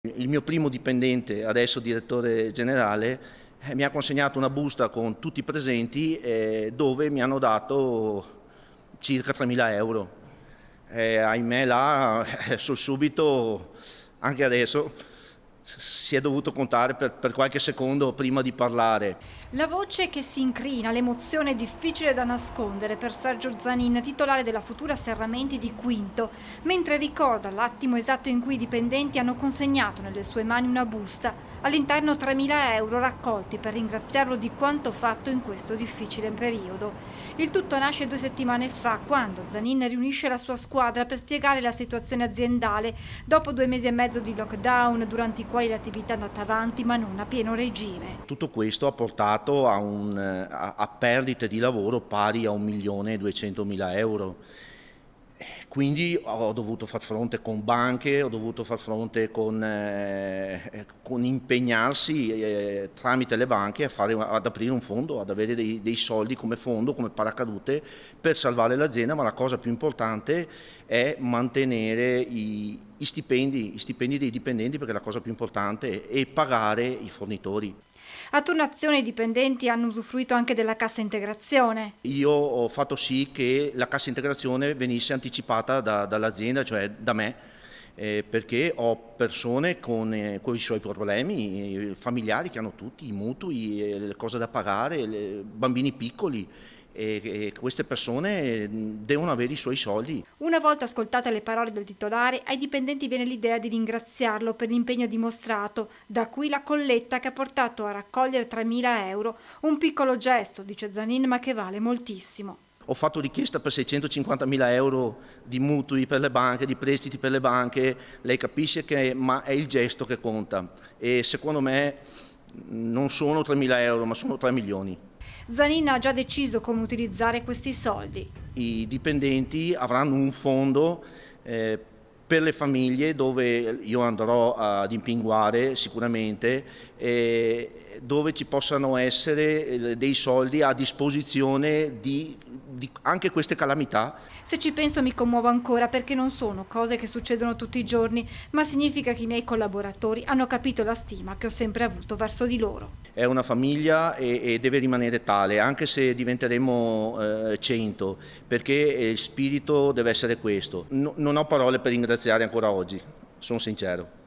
Il mio primo dipendente, adesso direttore generale, mi ha consegnato una busta con tutti i presenti dove mi hanno dato circa 3.000 euro. Ahimè là, sul subito, anche adesso, si è dovuto contare per qualche secondo prima di parlare. La voce che si incrina, l'emozione difficile da nascondere per Sergio Zanin, titolare della Futura Serramenti di Quinto, mentre ricorda l'attimo esatto in cui i dipendenti hanno consegnato nelle sue mani una busta, all'interno 3.000 euro raccolti per ringraziarlo di quanto fatto in questo difficile periodo. Il tutto nasce 2 settimane fa, quando Zanin riunisce la sua squadra per spiegare la situazione aziendale dopo 2 mesi e mezzo di lockdown, durante i quali l'attività è andata avanti ma non a pieno regime. Tutto questo ha portato a perdite di lavoro pari a 1.200.000 euro. Quindi ho dovuto far fronte con banche, ho dovuto far fronte con impegnarsi tramite le banche ad aprire un fondo, ad avere dei soldi come fondo, come paracadute per salvare l'azienda, ma la cosa più importante è mantenere i stipendi dei dipendenti, perché è la cosa più importante, e pagare i fornitori. A turnazione i dipendenti hanno usufruito anche della cassa integrazione. Io ho fatto sì che la cassa integrazione venisse anticipata dall'azienda, cioè da me, perché ho persone con i suoi problemi familiari che hanno tutti, i mutui, le cose da pagare, bambini piccoli, e queste persone devono avere i suoi soldi. Una volta ascoltate le parole del titolare, ai dipendenti viene l'idea di ringraziarlo per l'impegno dimostrato, da qui la colletta che ha portato a raccogliere 3.000 euro, un piccolo gesto, dice Zanin, ma che vale moltissimo. Ho fatto richiesta per 650.000 euro di mutui per le banche, di prestiti per le banche, lei capisce ma è il gesto che conta, e secondo me non sono 3.000 euro ma sono 3 milioni. Zanin ha già deciso come utilizzare questi soldi. I dipendenti avranno un fondo per le famiglie, dove io andrò ad impinguare sicuramente, dove ci possano essere dei soldi a disposizione di anche queste calamità. Se ci penso mi commuovo ancora, perché non sono cose che succedono tutti i giorni, ma significa che i miei collaboratori hanno capito la stima che ho sempre avuto verso di loro. È una famiglia e deve rimanere tale, anche se diventeremo 100, perché il spirito deve essere questo. Non ho parole per ringraziare ancora oggi, sono sincero.